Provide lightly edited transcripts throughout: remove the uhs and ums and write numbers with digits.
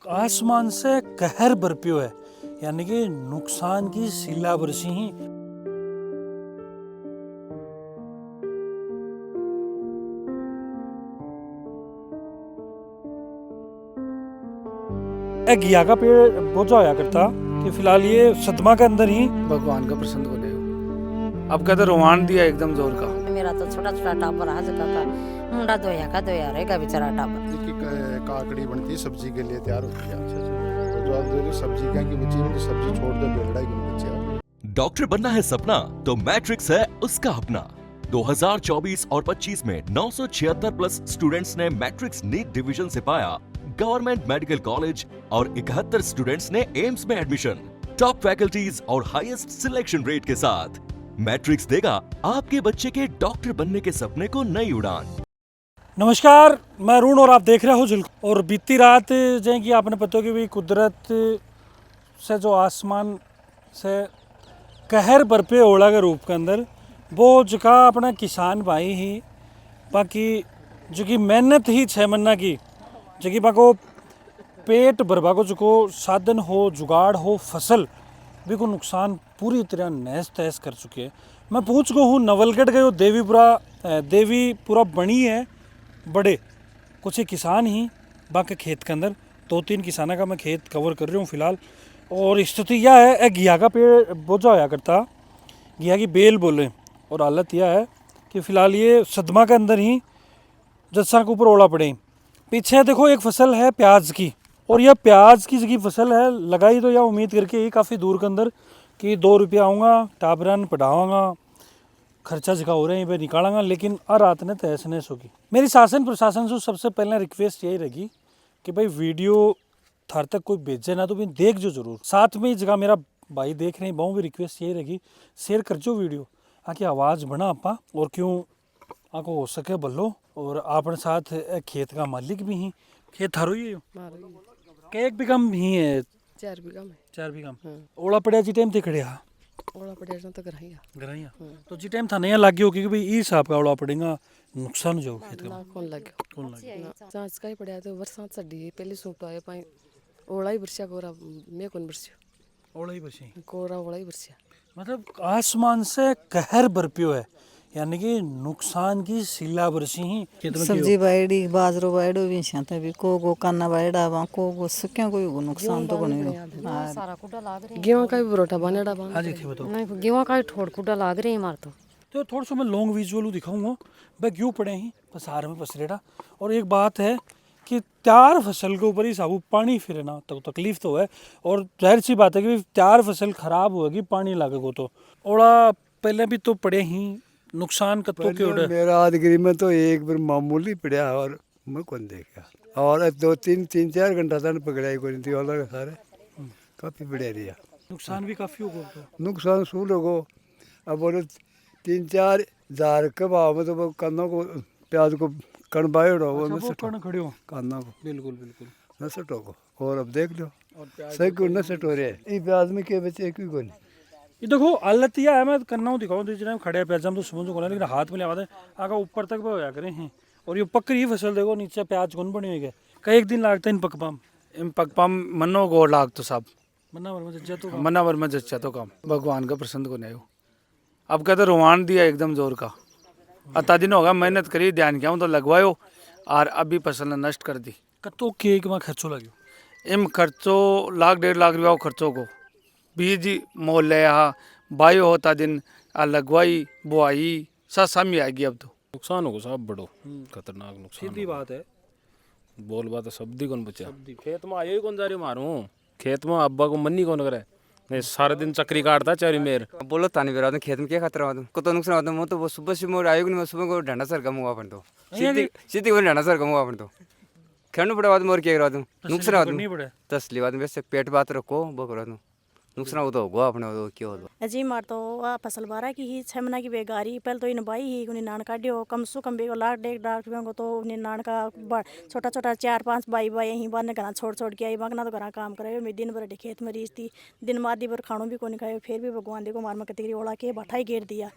आसमान से कहर बरप्यो है, यानी कि नुकसान की सिला बरसी ही। घिया का पेड़ बोझा होया करता कि फिलहाल ये सदमा के अंदर ही भगवान का प्रसन्न को ले अब कहते रोवान दिया एकदम जोर का। मेरा तो छोटा छोटा टापर आज का मुंडा धोया रहेगा बेचारा टापर। काकड़ी बनती है सब्जी के लिए तैयार होती है। तो जो आप दो सब्जी क्या की बची तो सब्जी छोड़ दो, बेलड़ा ही बन बचे। डॉक्टर बनना है सपना तो मैट्रिक्स है उसका अपना। 2024 और 25 में 976 प्लस स्टूडेंट्स ने मैट्रिक्स नीट डिवीजन से पाया गवर्नमेंट मेडिकल कॉलेज और 71 स्टूडेंट्स ने एम्स में एडमिशन। टॉप फैकल्टीज और हाईएस्ट सिलेक्शन रेट के साथ मैट्रिक्स देगा आपके बच्चे के डॉक्टर बनने के सपने को नई उड़ान। नमस्कार, मैं अरुण और आप देख रहे हो झिलको। और बीती रात जैसे कि आपने पता हो कि भाई कुदरत से जो आसमान से कहर बरपे ओला के रूप के अंदर वो जगह अपना किसान भाई ही बाकी जो कि मेहनत ही 6 महीना की जो कि बाको पेट भरवा को जो साधन हो जुगाड़ हो फसल भी को नुकसान पूरी तरह नहस तहस कर चुके हैं। मैं पूछ गो हूँ नवलगढ़ के देवीपुरा बनी है बड़े कुछ किसान ही बाकी खेत के अंदर 2-3 किसानों का मैं खेत कवर कर रहा हूँ फिलहाल। और स्थिति यह है घिया का पेड़ बोझा होया करता, घिया की बेल बोले। और हालत यह है कि फ़िलहाल ये सदमा के अंदर ही जत्सा के ऊपर ओला पड़े। पीछे देखो एक फसल है प्याज की, और यह प्याज की जगह फसल है लगाई तो यह उम्मीद करके ही काफ़ी दूर के अंदर कि 2 रुपया आऊँगा टाबरन पढ़ाऊँगा खर्चा जगह हो रहे हैं पे निकालांगा, लेकिन आ रात ने तहस नहस होगी। मेरी शासन प्रशासन से सबसे पहले रिक्वेस्ट यही रहेगी कि भाई वीडियो थार तक कोई भेजे ना तो भी देख जो जरूर। साथ में ही जगह मेरा भाई देख रहे हैं बहु भी रिक्वेस्ट यही रहेगी शेयर कर जो वीडियो आके आवाज़ बना आपा और क्यों आपको हो सके बल्लो। और अपने साथ खेत का मालिक भी ही खेत थारो ही एक बीघा ही है 4 बीघा में 4 बीघा ओला पड़िया जी टाइम थे खड़े हा ओला पड़िया तो गराइया तो जी टाइम था नहीं लग गया क्योंकि भाई ई हिसाब का ओला पड़ेगा नुकसान जो खेत का कौन लग सांच का ही पड़िया तो बरसात सडी पहले सूट आए पाई ओला ही बरसिया कोरा मैं कौन बरसियो ओला ही बसी कोरा ओला ही बरसिया मतलब आसमान से कहर बरप्यो है, यानी कि नुकसान की सिला बरसी ही। सब्जी बायडी बाजरो बायडो भी छाता भी को काना बायडा बा को सक्या कोई नुकसान तो कोनी सारा कुटा लाग रहे गेहूं का भी परोठा बनेड़ा बा। हां जी थे बताओ। नहीं गेहूं का ठोड़ कुटा लाग रहे हैं मार तो थोड़ा सा मैं लॉन्ग विजुअल दिखाऊंगा भाई क्यों पड़े ही पसार में पसरेड़ा। और एक बात है कि तैयार फसल के ऊपर ही साबू पानी फिरे ना तो तकलीफ तो है, और जाहिर सी बात है कि तैयार फसल खराब होगी पानी लागेगा तो ओला पहले भी तो पड़े ही नुकसान कत्तो के उड़े। मेरा आदगिरी में तो एक बार मामूली पड़ा और मैं कौन देखा और 2-3-4 घंटा तक पकड़ाई कोई थी और सारे काफ़ी बढ़िया रहा। नुकसान भी काफ़ी होगा नुकसान शू लोगो अब बोले 3-4 हज़ार के भाव में तो कानों को प्याज को कण बायोड़ो वो मैं खड़े हो कानों को बिल्कुल न सटो को। और अब देख लो सही क्यों न सटो रहे ये प्याज में क्या बचे क्यों को नहीं। ये देखो हालत यह है मैं करना दिखाऊँ तो जिन्हें खड़े प्याज हम तो समझ को लेकिन हाथ में लिया आगे ऊपर तक होया करें हैं। और ये पकड़ी फसल देखो नीचे प्याज कौन बनी हुई है कई एक दिन लागते इन पकपाम इन पकपाम मनो गो लाग तो सब मनावर में जच्चा तो काम भगवान का प्रसन्न को नहीं अब कहते रोवान दिया एकदम जोर का। अता दिन होगा मेहनत करी ध्यान किया तो लगवायो और अभी फसल ने नष्ट कर दी। कतो के में खर्चो लगे इम खर्चो 1.5 लाख रुपया खर्चो को बीज मोल ले बायो होता दिन लगवाई बुआई सब सामी आएगी। अब तो नुकसान होगा साहब बड़ो खतरनाक नुकसान सीधी बात है बोल बात सब्दी कौन बचा खेत में आयो ही कौन जा रही मारू खेत में अब्बा को मन्नी कौन करे मैं सारा दिन चक्री काटता चारी मेर बोलो तानी बेरा तो खेत में क्या खतरा होता को तो नुकसान होता मैं तो सुबह से मोर आयो नहीं सुबह को ढंडा सर कम हुआ अपन तो सीधी को ढंडा सर कम हुआ अपन तो खेलने पड़े बाद मोर क्या करा दूं नुकसान होता तसली बात वैसे पेट बात रखो वो करा दूं नुकसान हो तो होगा अपने तो क्या होगा जी मार तो आ फसल 12 की ही 6 महीना की बेगारी पहले तो इन बाई ही उन्हें नान काटियो कम से कम बेगो 1.5 लाख को तो उन्हें नान का छोटा छोटा 4-5 बाई यहीं बार घर छोड़ के आई बागना तो घर काम करायो मैं दिन भर खेत में रीस थी दिन मादी भर खानों भी को नहीं खायो फिर भी भगवान देखो मार में कतरी ओला के बाठा ही घेर दिया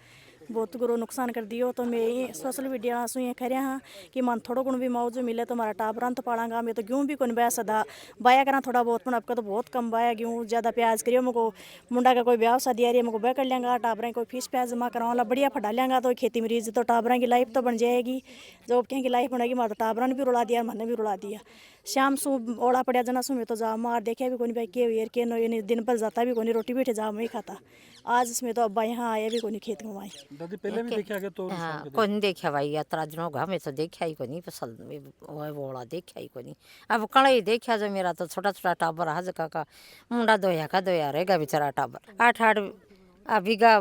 बहुत गुरो नुकसान कर दियो। तो मैं सोशल मीडिया सु ये खरिया हाँ कि मन थोड़ा गुण भी मौज मिले तो हमारा टाबरन तो पालांगा। मैं तो गेहूँ भी कौन बया सदा बाया करा थोड़ा बहुत, पर आपका तो बहुत कम बाया गेहूँ ज़्यादा प्याज करियो। मुझको मुंडा का कोई ब्याह शादी आ रही है मुझको बह कर लेंगा, टाबरें कोई फीस प्याज जमा कराऊंगा बढ़िया फटा लेंगा तो खेती मरीज तो टाबरें की लाइफ तो बन जाएगी। जॉब की लाइफ बनेगी मार तो टाबरन भी रुला दिया, मैंने भी रुला दिया। शाम सु ओड़ा पड़ा जना सु मैं तो जा मार देखा भी कोनी भाई के यार के नो दिन पर जाता भी कोनी, रोटी बैठे जा मैं खाता। आज इसमें तो अब्बा यहाँ आया भी कोनी खेत घुमाई। दादी पहले भी देखा के तो हाँ कोनी देखा भाई यात्रा दिन होगा, मैं तो देखा ही कोनी फसल वोड़ा देखा ही कोनी। अब कड़ाई देखा जो मेरा तो छोटा छोटा टाबर हज का मुंडा दोया का दोया रहेगा बेचारा टाबर 8-8 बीघा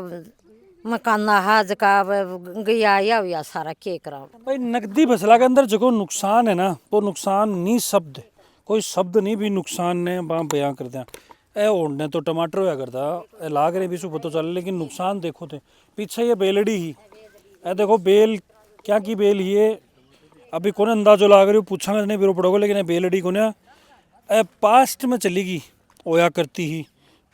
मकाना हाज का गया या सारा के करा। भाई नकदी फसला के अंदर जो नुकसान है ना वो नुकसान नहीं शब्द कोई शब्द नहीं भी नुकसान ने बयां करते हैं। ए ओढ़ने तो टमाटर होया करता ए लाग रहे भी सु पता चल, लेकिन नुकसान देखो थे पीछे ये बेलड़ी ही ए देखो बेल क्या की बेल ये अभी कौन अंदाजो लाग रही हो पूछा नहीं बिरो पड़ोगे, लेकिन बेलड़ी को ना ए पास्ट में चलेगी होया करती ही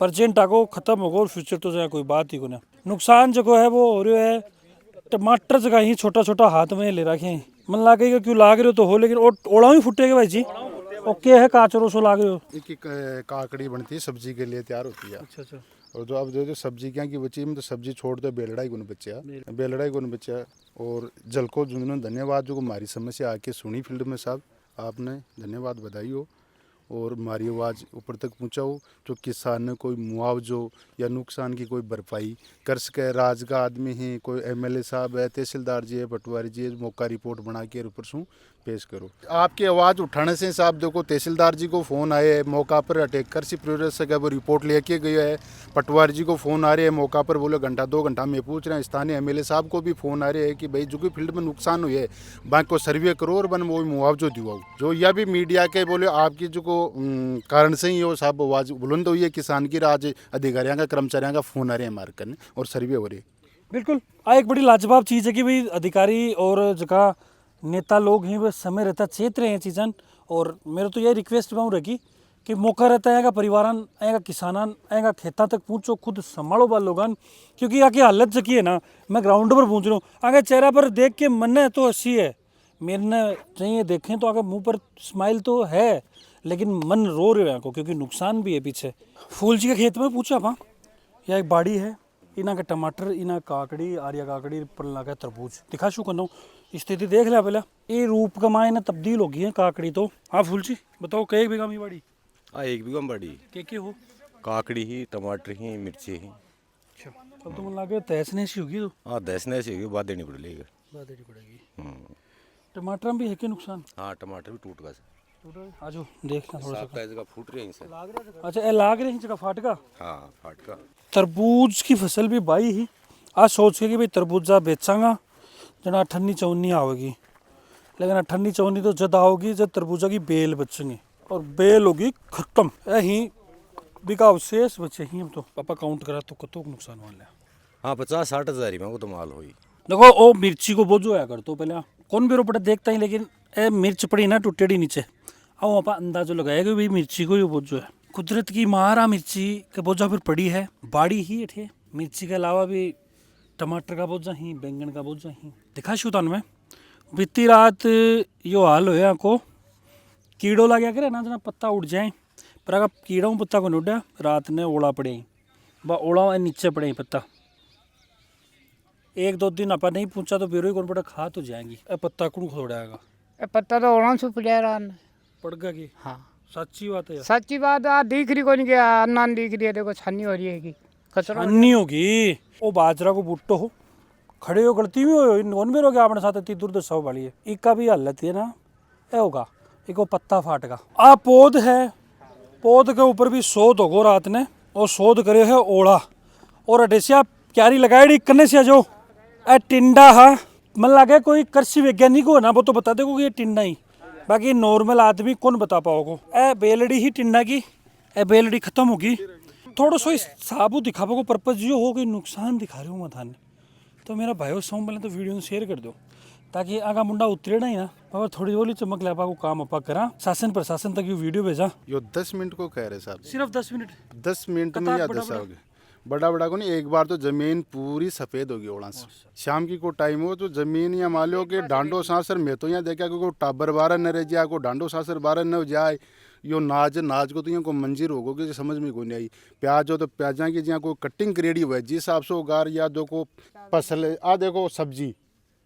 प्रजेंट आगो खत्म होगा और फ्यूचर तो जाए कोई बात ही को ना। नुकसान जो है वो हो रहा है टमाटर जगह ही छोटा छोटा हाथ में ले रखे हैं। मन लागेगा क्यों लाग रहे हो तो हो, लेकिन ओड़ा ही फुटेगा भाई जी। ओके है काचरो सो लाग रहे हो। एक काकड़ी बनती है सब्जी के लिए तैयार होती है। अच्छा और जो अब जो सब्जी क्या की बची में तो सब्जी छोड़ दो बेलड़ा ही गुन बच्चा और जल को जिन्होंने धन्यवाद जो हमारी समस्या आके सुनी फील्ड में साहब आपने धन्यवाद बधाई हो और हमारी आवाज़ ऊपर तक पहुँचाओ। जो किसान ने कोई मुआवजो या नुकसान की कोई भरपाई कर सके, राज का आदमी है, कोई एमएलए साहब है, तहसीलदार जी है, पटवारी जी है, मौका रिपोर्ट बना के ऊपर से पेश करो। आपकी आवाज़ उठाने से साहब देखो तहसीलदार जी को फ़ोन आए मौका पर अटैक कर सी प्रोग्रेस से वो रिपोर्ट लेके गया है, पटवारी जी को फ़ोन आ रहे हैं मौका पर बोले घंटा 2 घंटा में पूछ रहे हैं, स्थानीय एमएलए साहब को भी फ़ोन आ रहे हैं कि भाई जो कि फील्ड में नुकसान हुई है बैंक को सर्वे करो और बन वो मुआवजो दिवाओ। जो यह भी मीडिया के बोले आपकी जो को कारण से ही वो साहब आवाज़ बुलंद हुई है किसान की, आज अधिकारियों का कर्मचारियों का फ़ोन आ रहे हैं मार्ग करने और सर्वे हो रही है। बिल्कुल एक बड़ी लाजवाब चीज़ है कि भाई अधिकारी और जगह नेता लोग हैं वो समय रहता चेत रहे हैं चीज़न। और मेरा तो यही रिक्वेस्ट पाऊँ रखी कि मौका रहता है परिवारन आएगा किसानन आएगा खेता तक पहुँचो, खुद संभालो बाल लोगन, क्योंकि आगे हालत जकी है ना मैं ग्राउंड पर पहुँच रहा हूँ आगे चेहरा पर देख के मन है तो हंसी है, मेरे ने चाहिए देखें तो आगे मुंह पर स्माइल तो है लेकिन मन रो रहे हैं को क्योंकि नुकसान भी है पीछे। फूल जी के खेत में पूछा पा या एक बाड़ी है इना के टमाटर इना काकड़ी आर्या काकड़ी पर लगा तरबूज दिखा शू करना स्थिति देख लिया पहले ये रूप कमाए ना तब्दील हो गई है काकड़ी तो। हाँ फूल जी बताओ कई बीघा में बाड़ी? हाँ 1 बीघा में बाड़ी के हो काकड़ी ही टमाटर ही मिर्ची ही। अच्छा अब तो मन लगे तहसने सी होगी तो? हाँ तहसने सी होगी बाद देनी पड़ेगी। बाद देनी पड़ेगी। टमाटर में भी है कि नुकसान? हाँ टमाटर भी टूट गया। आज देखना थोड़ा सा जगह फूट रही है। अच्छा ए लाग रही जगह फाटका? हाँ फाटका। तरबूज की फसल भी बाई ही आज सोच के कि भाई तरबूजा बेचांगा जना 98-94 आवेगी, लेकिन 98-94 तो जब आओगी जब तरबूजा की बेल बचेंगे और बेल होगी खत्म यही बिका अवशेष बचे ही। हम तो पापा काउंट करा तो कतो नुकसान वाला। हाँ 50-60 हज़ार में तो माल हुई। देखो ओ मिर्ची को बोझो आया कर तो पहले कौन बेरो पड़ा देखता ही, लेकिन ए मिर्च पड़ी ना टूटेड़ी नीचे आओ आप अंदाजो लगाया कि भाई मिर्ची को ही बोझो है। कुदरत की मारा मिर्ची का बोझा फिर पड़ी है बाड़ी ही अठे। मिर्ची के अलावा भी टमाटर का बोझा ही बैंगन का बोझा ही दिखा शू तान में। बीती रात यो हाल होया को कीड़ो ला गया करे ना जना पत्ता उड़ जाए पर अगर कीड़ा पत्ता को नहीं उड़ा रात ने ओला पड़े बा ओला नीचे पड़े पत्ता 1-2 दिन अपा नहीं पूछा तो बेरो ही कौन पड़ा खा तो जाएंगी। पत्ता कौन खोड़ाएगा पत्ता तो ओला से पड़ा रान पड़गा की। हाँ सच्ची बात है। सच्ची बात है दिख रही कौन क्या अन्ना दिख रही है देखो छन्नी हो रही है कि छन्नी होगी वो बाजरा को बुट्टो हो खड़े हो गलती भी हो नॉन में हो अपने साथ इतनी दुर्दशा वाली है। इका भी हालत है ना ये होगा एक पत्ता फाटगा आ पौध है पौध के ऊपर भी शोध होगो रात ने और शोध करे है ओला और अडेसिया क्यारी लगाई करने से जो ए टिंडा हा मन लगे कोई कृषि वैज्ञानिक हो ना वो तो बता देगो ये टिंडा ही, बाकी नॉर्मल आदमी कौन बता पाओगो। ए बेलड़ी ही टिंडा की ए बेलड़ी खत्म होगी थोड़ा सा साबुत दिखा पाओ पर्पज जो हो गई नुकसान दिखा रहे हो मथान तो मेरा भाई सौ पहले तो वीडियो शेयर कर दो ताकि आगा मुंडा उतरेना ही ना और थोड़ी बोली चमक ला को काम अपा करा शासन प्रशासन तक ये वीडियो भेजा। यो 10 मिनट को कह रहे साहब सिर्फ 10 मिनट 10 मिनट में या 10 आओगे बड़ा बड़ा को नहीं, एक बार तो जमीन पूरी सफेद होगी ओला से। शाम की को टाइम हो तो जमीन या मान लो कि डांडो सांसर मैं तो यहाँ देखा कि टाबर बारह न रह जाए, को डांडो सांसर बारह न हो जाए। यो नाज को तो यहाँ को मंजीर होगो कि समझ में कोई नहीं आई। प्याज हो तो प्याजा की जहाँ को कटिंग करेड़ी हुआ है जिस हिसाब से उगार, या देखो फसल आ देखो सब्जी,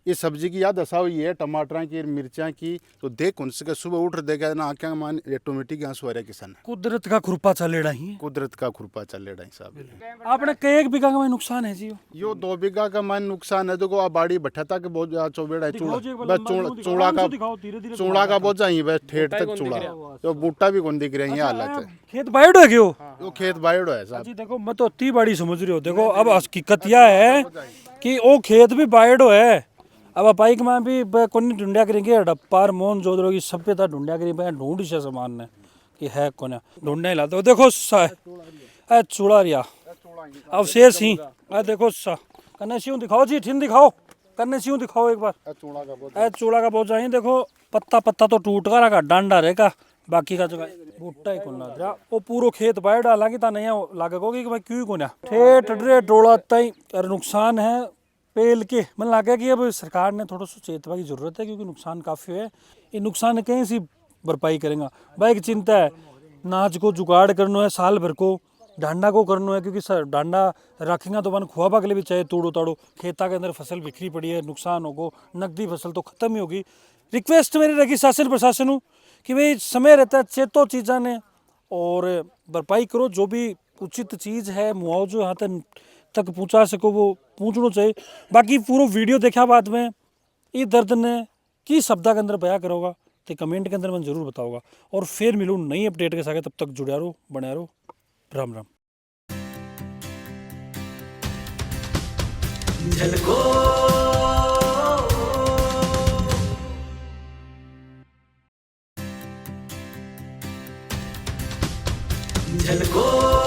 इस सब्जी की याद दशा हुई है टमाटर की मिर्चा की, तो देख उनसे सुबह उठ देखा ना आँखें मान ऑटोमेटिक आंसू आ रहा किसान। कुदरत का खुरपा चलेड़ा ही, कुदरत का खुरपा चलेड़ा ही साहब। आपने कई एक बीघा का नुकसान है जी? यो 2 बीघा का मान नुकसान है। देखो आप बाड़ी भट्टा तक बहुत चौबेड़ा है, चूड़ा का बहुत चाहिए बस ठेठ तक चूड़ा, तो बूटा भी कौन दिख रही है हालत है। खेत बाइड है क्यों? यो खेत बाइड है साहब। जी देखो मैं तो अति बड़ी समझ रही हो। देखो अब हकीकत यह है कि वो खेत भी बाइड है। अब अपाइक में भी कौन ढूंढा करेंगे, हड़प्पार मोहन जोधड़ो की सभ्यता ढूंढा करेंगे, ढूंढ से सामान ने कि है कौन ढूंढने लाते हो। देखो चूड़ा रिया अवशेष ही, देखो कन्ने सिंह दिखाओ जी, ठिन दिखाओ, कन्ने सिंह दिखाओ एक बार। चूड़ा का बोझा ही देखो, पत्ता पत्ता तो टूट कर रखा, डांडा रहेगा, बाकी का जगह बूटा ही कौन लग रहा। वो पूरा खेत बाहर डाला ता नहीं लागेगा कि भाई क्यों कौन ठेठ ड्रे टोड़ा तई नुकसान है पेल के। मन लगा कि अब सरकार ने थोड़ा सा चेतवा की जरूरत है क्योंकि नुकसान काफ़ी है। ये नुकसान कहीं सी भरपाई करेंगे भाई की चिंता है। नाच को जुगाड़ करना है साल भर को, डांडा को करना है क्योंकि सर डांडा रखेंगे तो मन खुआबा के लिए भी चाहिए तोड़ो ताड़ो। खेता के अंदर फसल बिखरी पड़ी है, नुकसान होगो, नकदी फसल तो खत्म ही होगी। रिक्वेस्ट मेरी रखी शासन प्रशासन को कि भाई समय रहता है चेतो चीज़ा ने और भरपाई करो, जो भी उचित चीज़ है मुआवजो यहाँ तक पहुँचा सको वो पहुँचना चाहिए। बाकी पूरा वीडियो देखा बाद में ये दर्द ने की शब्दा के अंदर बयां करोगा तो कमेंट के अंदर मैं जरूर बताऊंगा। और फिर मिलूँ नई अपडेट के साथ, तब तक जुड़े रहो, बने रहो। राम राम। झलको